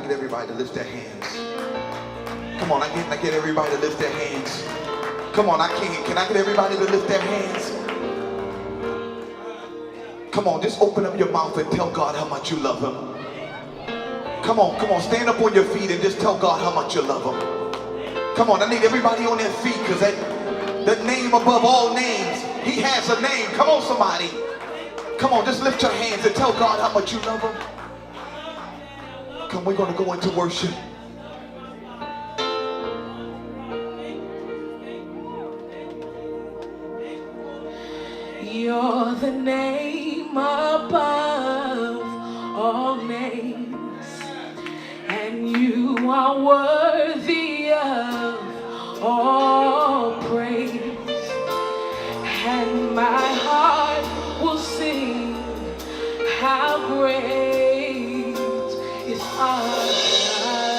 get everybody to lift their hands? Come on, I get everybody to lift their hands. Come on, I can't. Can I get everybody to lift their hands? Come on, just open up your mouth and tell God how much you love him. Come on, stand up on your feet and just tell God how much you love him. Come on, I need everybody on their feet because that name above all names, he has a name. Come on, somebody. Come on, just lift your hands and tell God how much you love him. Come, we're going to go into worship. You're the name above all names, and you are worthy of all praise. And my heart will sing how great is our God.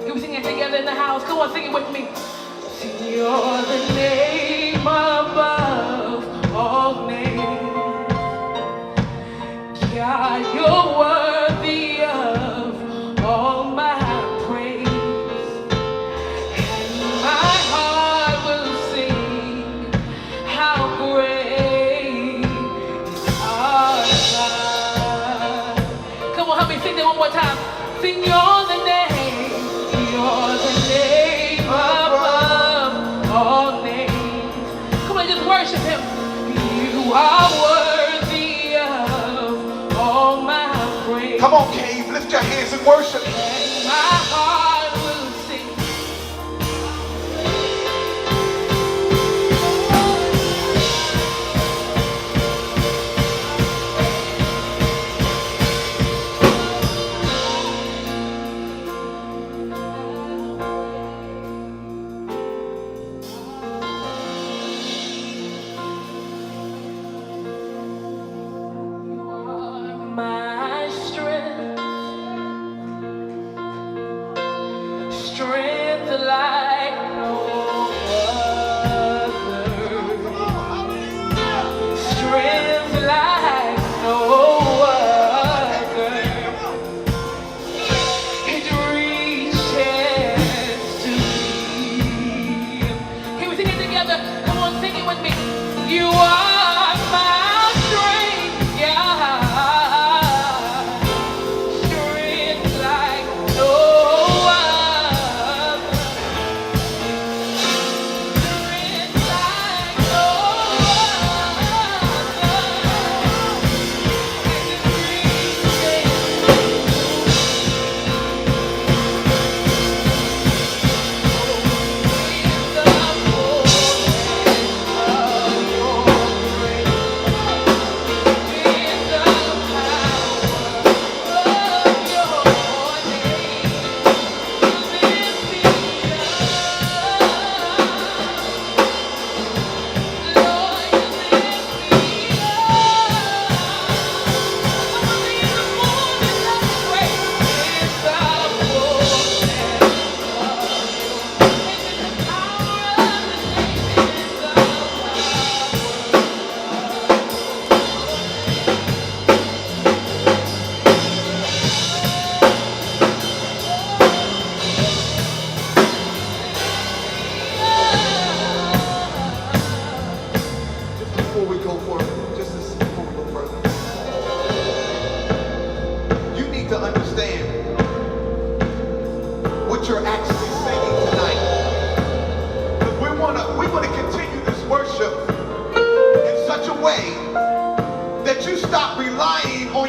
Can we sing it together in the house? Come on, sing it with me. Sing, you're the name above all names. God, you're worthy of all my praise. And my heart will sing how great is our God. Come on, help me sing that one more time. Sing, you're the name. You're the name above all names. Come on, just worship him. You are worthy of all my praise. Come on, Cave, lift your hands and worship. And my heart will sing. My strength like no other, strength like no other. It reaches to me. Can we sing it together? Come on, sing it with me. You are my strength, yeah.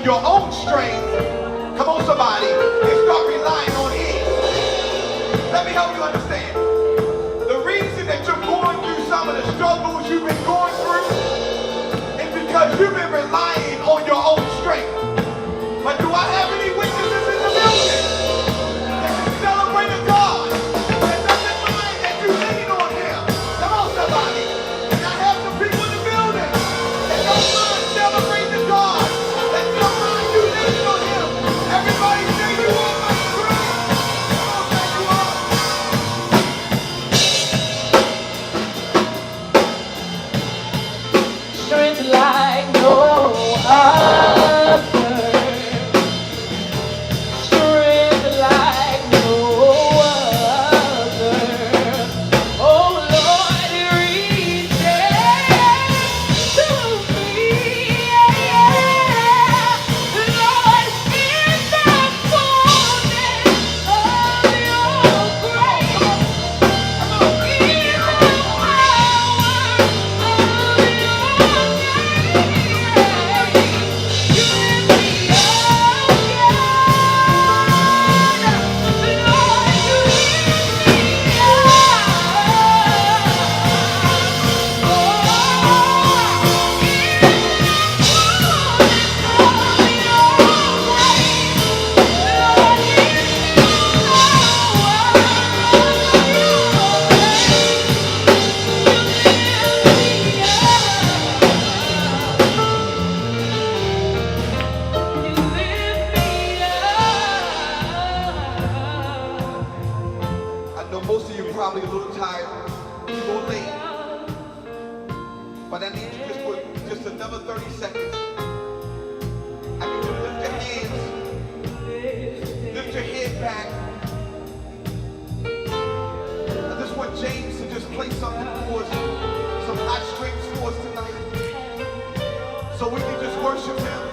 Your own strength, come on somebody, and start relying on his. Let me help you understand. The reason that you're going through some of the struggles you've been going through is because you've been relying on your own strength. But do I have any witnesses in the building that can celebrate a God that doesn't mind that you lean on him? Come on somebody. And I have some people in the building that don't mind celebrating the God. Everybody say probably a little tired, a little late, but I need you just for just another 30 seconds. I need you to lift your hands, lift your head back. I just want James to just play something for us, some high strings for us tonight, so we can just worship him.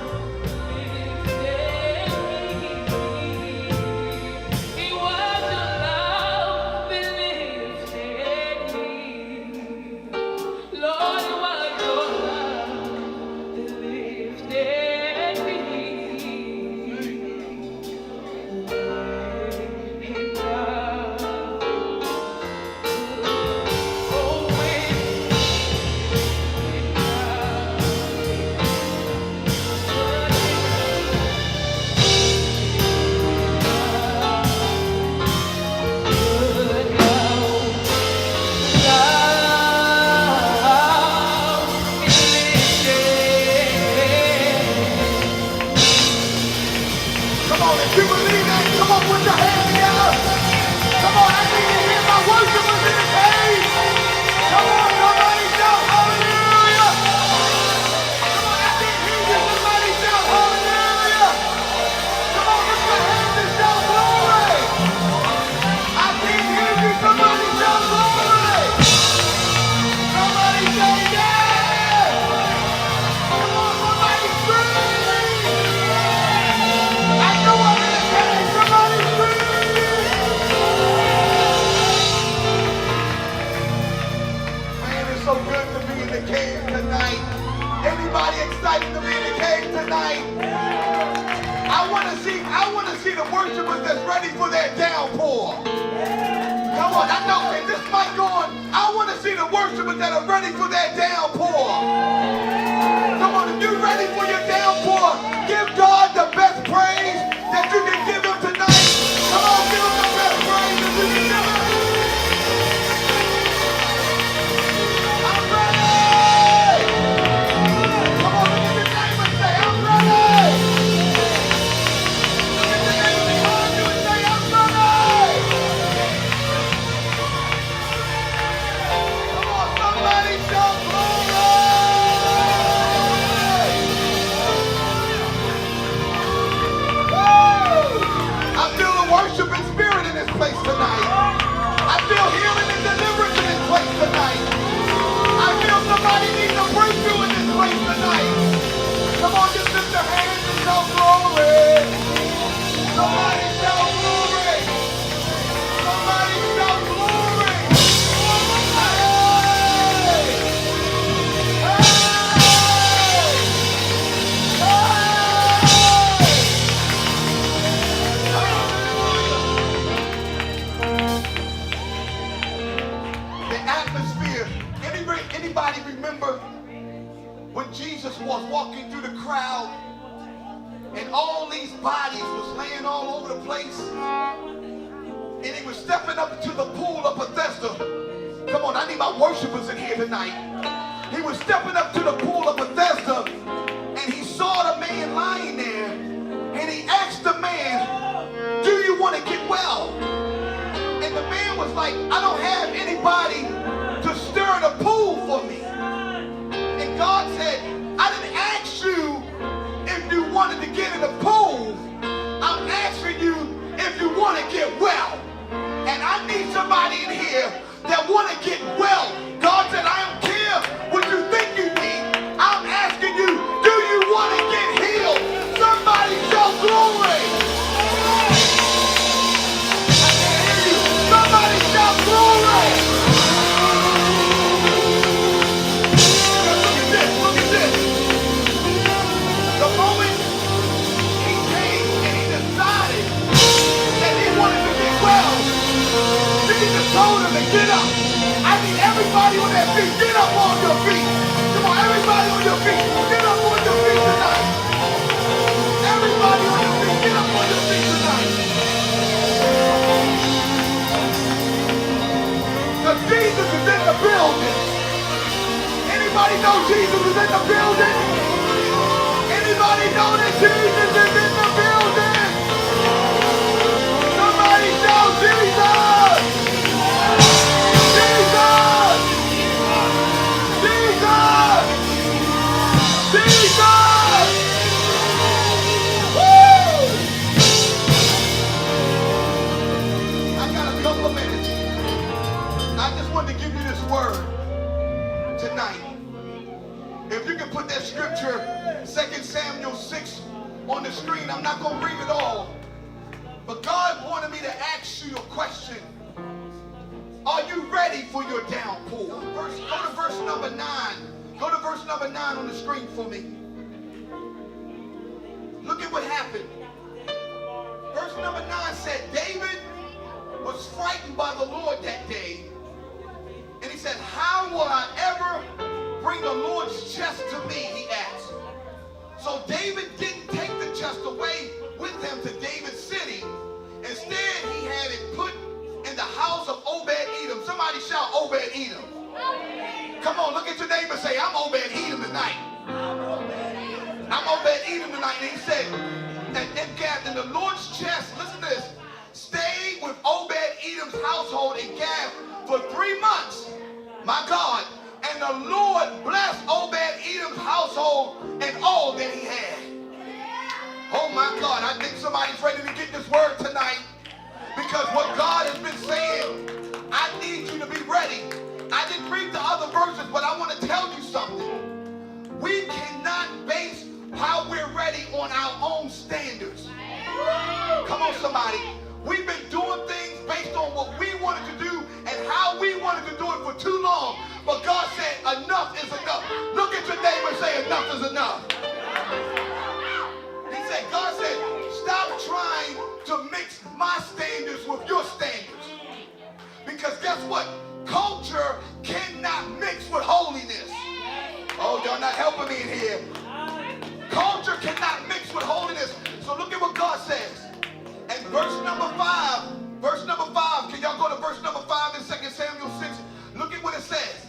If you believe that, come on, put your hands together. Come on, I need to hear my worshipers in the cave. Come on, somebody shout hallelujah. Come on, I can't hear you. Somebody shout hallelujah. Come on, lift your hands and shout glory. I can't hear you. Somebody shout glory. Somebody say yeah. Come on, somebody scream. I know I'm in the cave. Somebody scream. Man, it's so good to be in the cave tonight. Anybody excited to be in the cave tonight? I want to see the worshipers that's ready for their downpour. Come on, I know, and this mic on. I want to see the worshipers that are ready for their downpour. Come on, if you're ready for your downpour, give God the best praise that you can give him tonight. Come on, give him the best praise that you can give him. I'm ready. Come on, look at your neighbor and say, I'm ready. Look at your neighbor behind you and say, I'm ready. Come on, somebody shout glory. I feel the worshiping spirit in this place tonight. I feel healing and deliverance in this place tonight. I feel somebody needs a breakthrough in this place tonight. Come on, just lift your hands and shout glory. Somebody shout glory. Somebody shout glory. Hey! The atmosphere. Anybody remember when Jesus was walking through the crowd and all these bodies was laying all over the place and he was stepping up to the pool of Bethesda? Come on, I need my worshipers in here tonight. He was stepping up to the pool of Bethesda and he saw the man lying there and he asked the man, do you want to get well? And the man was like, I don't have anybody to stir the pool for me. And God said, I didn't ask you if you wanted to get in the pool. I'm asking you if you want to get well. And I need somebody in here that want to get well. God said, I don't care what you think you need. I'm asking you, do you want to get healed? Somebody shout glory. I can't hear you. Somebody shout glory. Look at this, look at this. The moment he came and he decided that he wanted to get well, Jesus told him to get up. I need everybody on their feet. Get up on your feet. Come on, everybody on your feet. Get up on your feet tonight. Everybody on your feet. Get up on your feet tonight. Because Jesus is in the building. Anybody know Jesus is in the building? Anybody know that Jesus is in the building? Somebody shout Jesus! scripture, 2 Samuel 6 on the screen. I'm not going to read it all. But God wanted me to ask you a question. Are you ready for your downpour? Go to verse number 9. Go to verse number 9 on the screen for me. Look at what happened. Verse number 9 said, David was frightened by the Lord that day. And he said, how will I ever bring the Lord's chest to me, he asked. So David didn't take the chest away with him to David's city. Instead, he had it put in the house of Obed-Edom. Somebody shout Obed-Edom. Come on, look at your neighbor and say, I'm Obed-Edom tonight. I'm Obed-Edom tonight. And he said, and Gath, in the Lord's chest, listen to this, stayed with Obed-Edom's household in Gath for 3 months. My God. And the Lord blessed Obed-Edom's household and all that he had. Oh my God, I think somebody's ready to get this word tonight. Because what God has been saying, I need you to be ready. I didn't read the other verses, but I want to tell you something. We cannot base how we're ready on our own standards. Come on, somebody. We've been doing things based on what we wanted to do and how we wanted to do it for too long. But God said, enough is enough. Look at your neighbor and say, enough is enough. He said, God said, stop trying to mix my standards with your standards. Because guess what? Culture cannot mix with holiness. Oh, y'all not helping me in here. Culture cannot mix with holiness. So look at what God says. And verse number 5, can y'all go to verse number 5 in 2 Samuel 6? Look at what it says.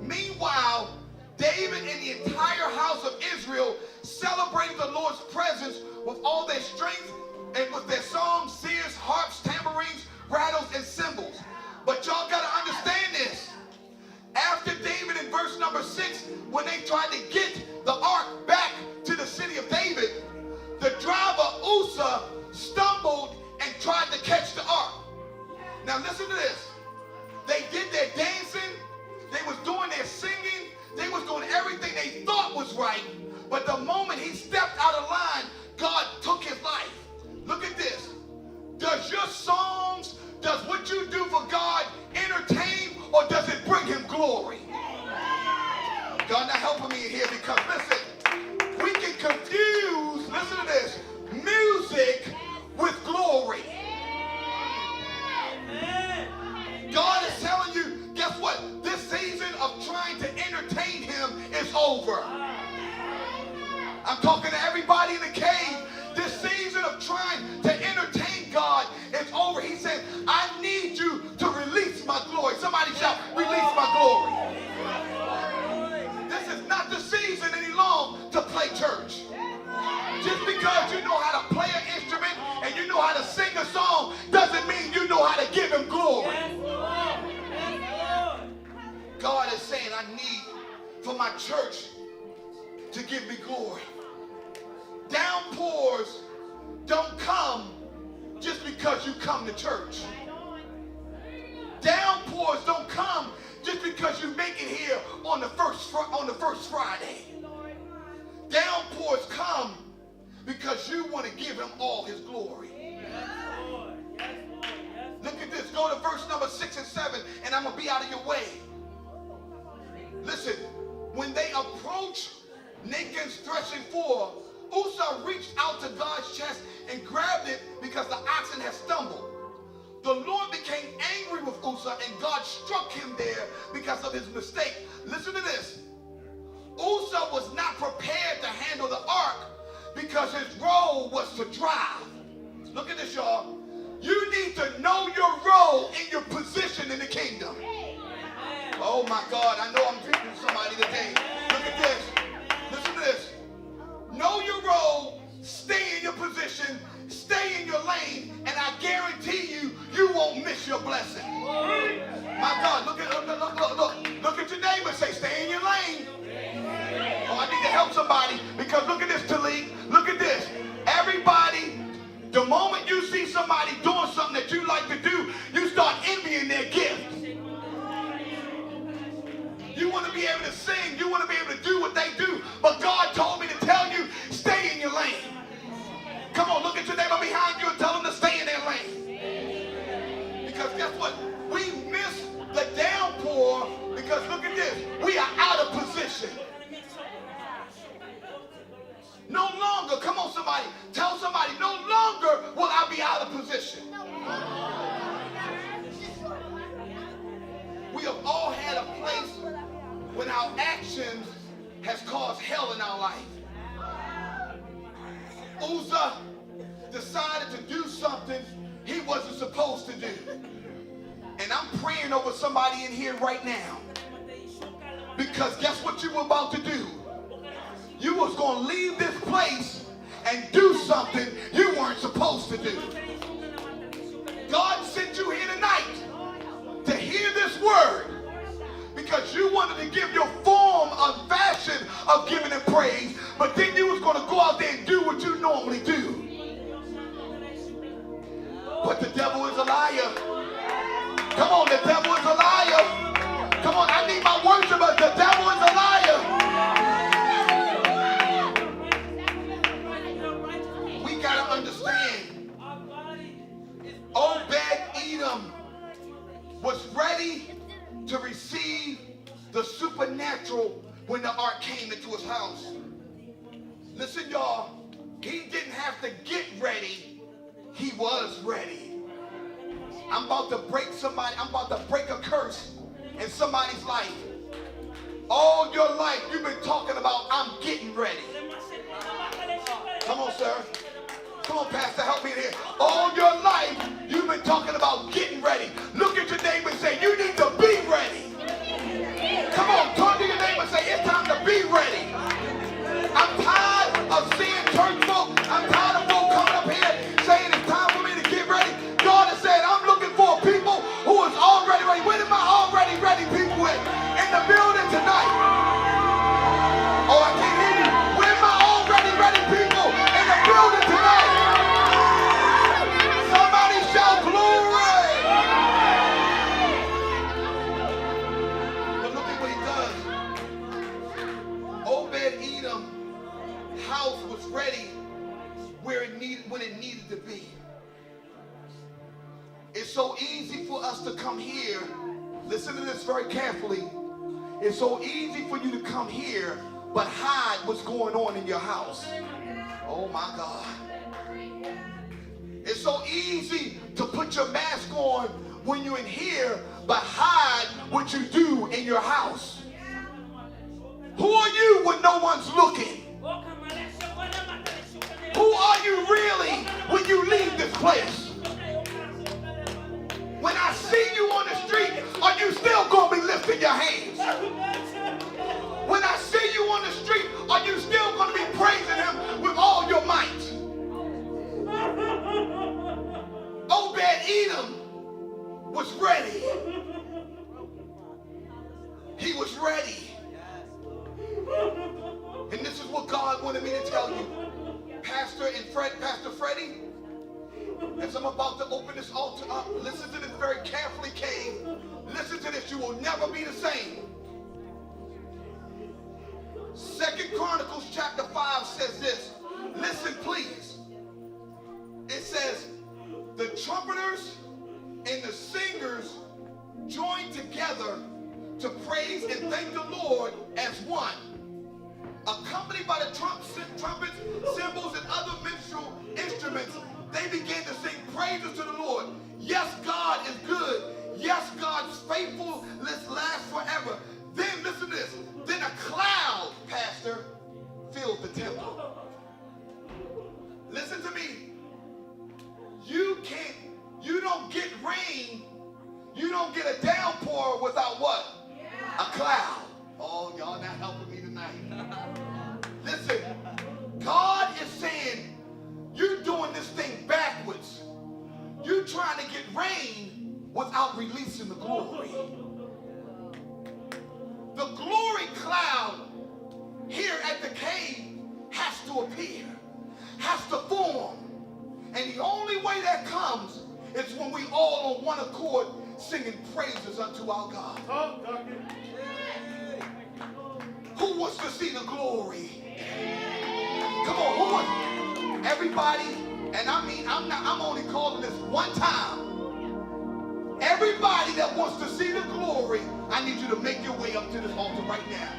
Meanwhile, David and the entire house of Israel celebrated the Lord's presence with all their strength and with their songs, seers, harps, tambourines, rattles, and cymbals. But y'all got to understand this. After David in verse number 6, when they tried to get the ark back to the city of David, the driver Uzzah stumbled and tried to catch the ark. Now listen to this. They did their dancing. They was doing their singing. They was doing everything they thought was right. But the moment he stepped out of line, God took his life. Look at this. Does your songs, does what you do for God entertain, or does it bring him glory? God not helping me in here, because listen, we can confuse, listen to this, music with glory. God is telling you, guess what? This season of trying to entertain him is over. I'm talking to everybody in the cave. This season of trying to entertain God is over. He said, I need you to release my glory. Somebody shout, release my glory. This is not the season any long to play church. Just because you know how to play an instrument and you know how to sing a song doesn't mean you know how to give him glory. God is saying, I need for my church to give me glory. Downpours don't come just because you come to church. Downpours don't come just because you make it here on the first Friday. Downpours come because you want to give him all his glory. Look at this. Go to verse number 6 and 7, and I'm going to be out of your way. Listen, when they approached Nachon's threshing floor, Uzzah reached out to God's chest and grabbed it because the oxen had stumbled. The Lord became angry with Uzzah, and God struck him there because of his mistake. Listen to this. Uzzah was not prepared to handle the ark because his role was to drive. Look at this, y'all. You need to know your role in your position in the kingdom. Oh my God, I know I'm preaching to somebody today. Look at this. Listen to this. Know your role, stay in your position, stay in your lane, and I guarantee you, you won't miss your blessing. My God, look at your neighbor and say, stay in your lane. Oh, I need to help somebody, because look at this, Talik. Look at this. Everybody, the moment you see somebody doing something that you like to do, you start envying their gift. You want to be able to sing. You want to be able to do what they do. But God told me to tell you, stay in your lane. Come on, look at your neighbor behind you and tell them to stay in their lane. Because guess what? We miss the downpour because look at this. We are out of position. No longer, come on somebody, tell somebody, no longer will I be out of position. We have all had a place when our actions has caused hell in our life. Uzzah decided to do something he wasn't supposed to do. And I'm praying over somebody in here right now. Because guess what you were about to do? You was going to leave this place and do something you weren't supposed to do. God sent you here tonight to hear this word because you wanted to give your form of fashion of giving Him praise, but then you was going to go out there and do what you normally do. But the devil is a liar. Come on, the devil is a liar. Come on, I need my worship, but the devil is a liar. We got to understand, Obed-Edom was ready to receive the supernatural when the ark came into his house. Listen, y'all, he didn't have to get ready. He was ready. I'm about to break somebody. I'm about to break a curse in somebody's life. All your life you've been talking about, I'm getting ready. Come on, sir. Come on, Pastor, help me in here. All your life you've been talking about getting ready. Look at your neighbor and say, you need to be ready. Come on, turn to your neighbor and say, it's time to be ready. I'm tired of seeing church folk. I'm tired of folk coming up here saying it's time for me to get ready. God has said, I'm looking for people who is already ready. Where are my already ready people at? In the building tonight. Oh, I can't hear you. Where are my already ready people in the building tonight? Somebody shout glory. But look at what he does. Obed-Edom's house was ready when it needed to be. It's so easy for us to come here. Listen to this very carefully. It's so easy for you to come here but hide what's going on in your house. Oh my God. It's so easy to put your mask on when you're in here but hide what you do in your house. Who are you when no one's looking? Who are you really when you leave this place? When I see you on the street, are you still going to be lifting your hands? When I see you on the street, are you still going to be praising Him with all your might? Obed-Edom was ready. He was ready. And this is what God wanted me to tell you. Pastor Freddie, as I'm about to open this altar up, listen to this very carefully, King. Listen to this. You will never be the same. 2 Chronicles chapter 5 says this. Listen, please. It says, the trumpeters and the singers joined together to praise and thank the Lord as one. Accompanied by the trumpets, cymbals, and other minstrel instruments, they began to sing praises to the Lord. Yes, God is good. Yes, God's faithfulness lasts forever. Then, listen to this. Then a cloud, Pastor, filled the temple. Listen to me. You don't get rain. You don't get a downpour without what? A cloud. Oh, y'all not helping me tonight. Listen, God is saying, you're doing this thing backwards. You're trying to get rain without releasing the glory. The glory cloud here at the cave has to appear, has to form. And the only way that comes is when we all on one accord singing praises unto our God. Who wants to see the glory? Come on, who wants? Everybody, and I mean, I'm only calling this one time. Everybody that wants to see the glory, I need you to make your way up to this altar right now.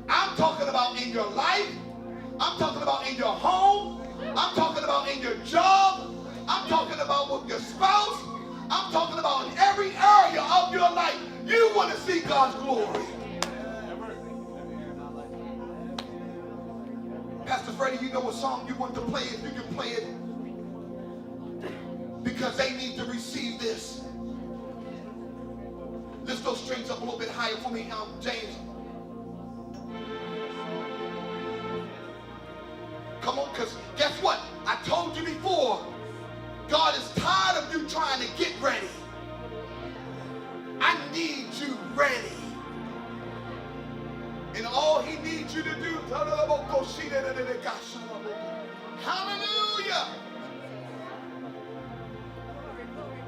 I'm talking about in your life. I'm talking about in your home. I'm talking about in your job. I'm talking about with your spouse. I'm talking about in every area of your life. You want to see God's glory. Pastor Freddie, you know what song you want to play? If you can play it. Because they need to receive this. Lift those strings up a little bit higher for me, James. Come on, because guess what? I told you before, God is tired of you trying to get ready. I need you ready. And all he needs you to do, hallelujah.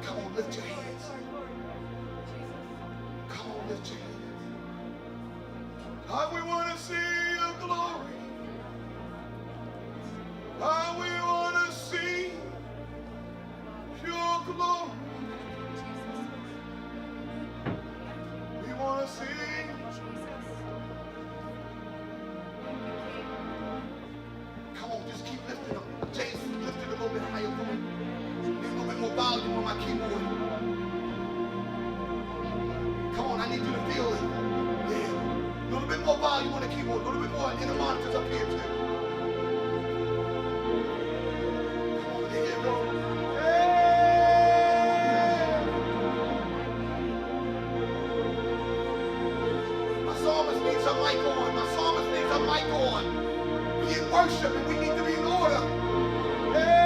Come on, lift your hands. Come on, lift your hands. God, we want to see your glory. God, we want to see your glory. We want to see. Come on, just keep lifting them. James, lift it a little bit higher for me. There's a little bit more volume on my keyboard. Come on, I need you to feel it. Yeah. A little bit more volume on the keyboard. A little bit more in the monitors up here too. Come on, there you go. Hey! My psalmist needs a mic on. My psalmist needs a mic on. We in worship and we need to be in order. Hey!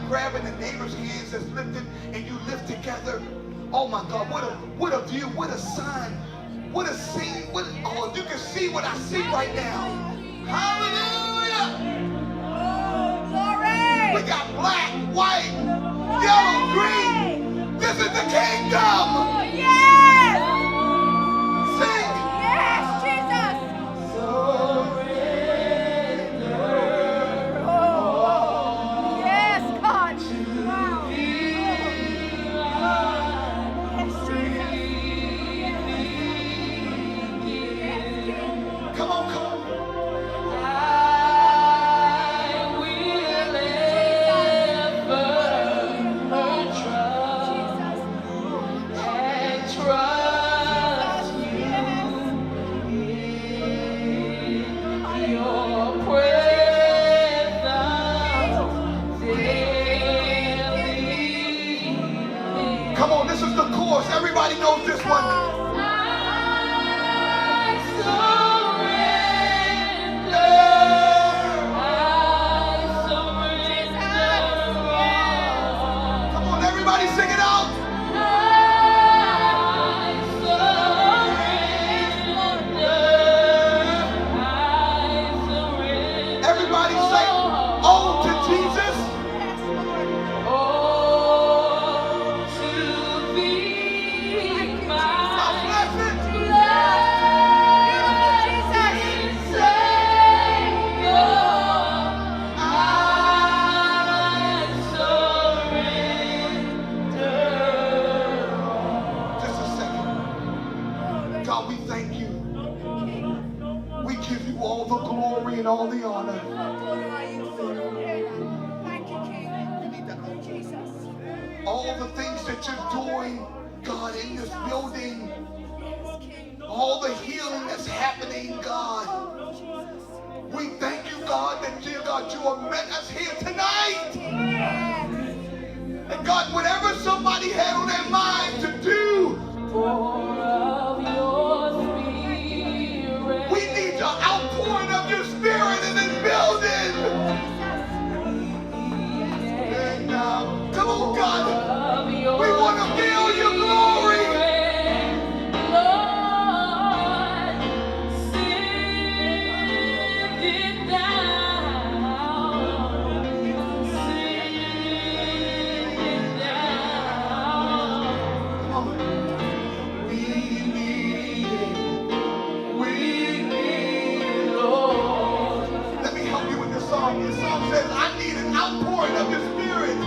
Grabbing the neighbor's hands that's lifted and you lift together. Oh my God, what a view, what a sign, what a scene, oh, you can see what I see right now. Hallelujah! Oh, glory! We got black, white, yellow, green. This is the kingdom. Oh, yes! Sing. Yes, Jesus! Come on, this is the chorus. Everybody knows this one. Come on, everybody sing it out. Everybody say, oh, to Jesus. To thee. all the things that you're doing, God, in this building, all the healing that's happening, God. We thank you, God, that, dear God, you have met us here tonight. And God, whatever somebody had on their mind to do, we need your outpouring of your spirit in this building. And come on, God, we want to feel your glory. This song says, I need an outpouring of your spirit.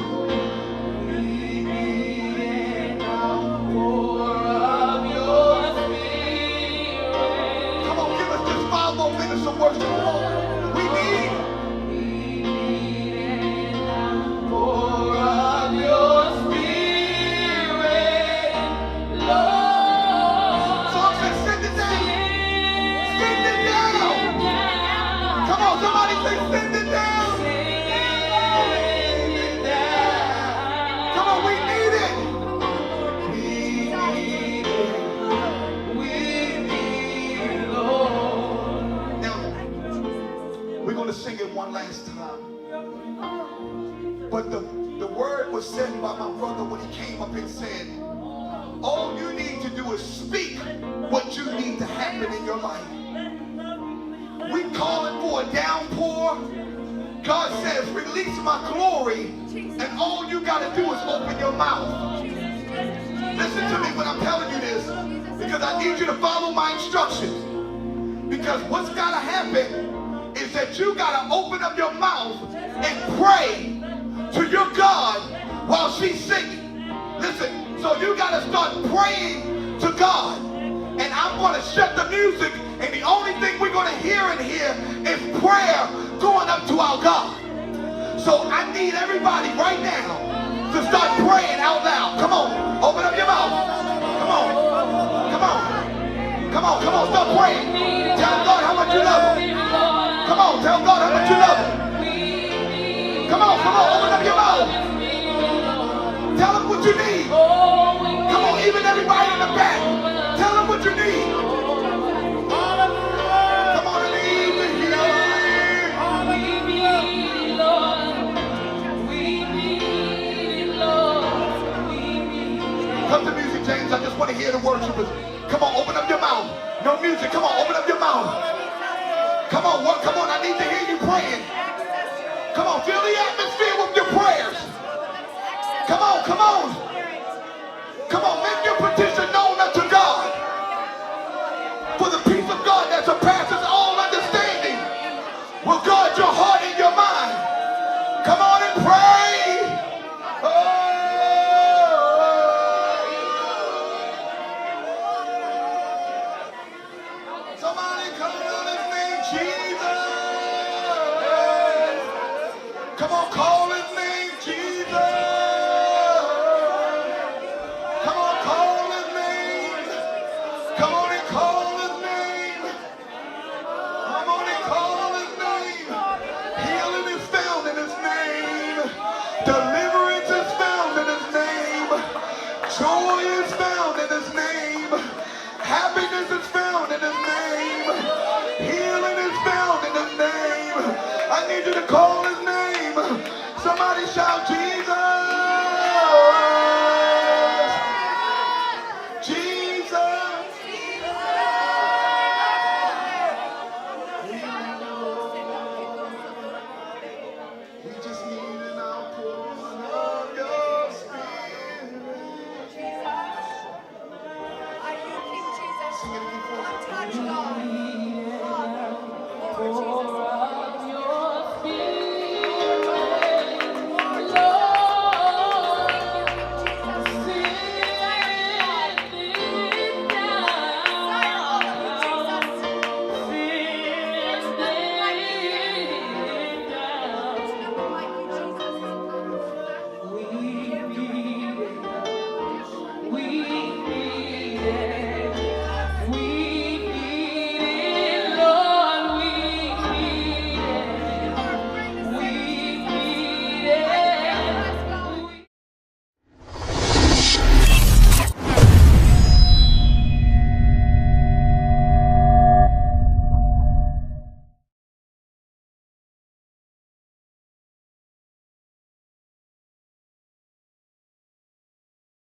We need an outpour of your spirit. Come on, give us just 5 more minutes of worship. We need an outpour of your spirit, Lord. Song says, send it down. Send it down. Come on, somebody say, send it down. Come on, we need it. We need it. We need it, Lord. Now, we're going to sing it one last time. But the word was said by my brother when he came up and said, all you need to do is speak what you need to happen in your life. We calling for a downpour. God says, release my glory, and all you got to do is open your mouth. Listen to me when I'm telling you this, because I need you to follow my instructions. Because what's got to happen is that you got to open up your mouth and pray to your God while she's singing. Listen, so you got to start praying to God. And I'm going to shut the music, and the only thing we're going to hear in here is prayer going up to our God. So I need everybody right now to start praying out loud. Come on, open up your mouth. Come on, come on, come on, come on, start praying. Tell God how much you love him. Come on, tell God how much you love him. Come on, open up your mouth. Tell him what you need. Come on, even everybody in the back. Tell him what you need. Come on, and even here. Come to music, James. I just want to hear the worshipers. Come on, open up your mouth. No music. Come on, open up your mouth. Come on, come on. I need to hear you praying. Come on, fill the atmosphere with your prayers. Come on, come on. Come on, make your petition known unto God. For the peace of God that surpasses all understanding will guard your heart and your mind. Come on and pray. Oh. Somebody call on his name, Jesus. Come on, call his name, Jesus. Come on, call his name. Come on and call his name. Come on and call his name. Healing is found in his name. Deliverance is found in his name. Joy is found in his name. Happiness is found in his name. Healing is found in his name. I need you to call his name. Somebody shout Jesus.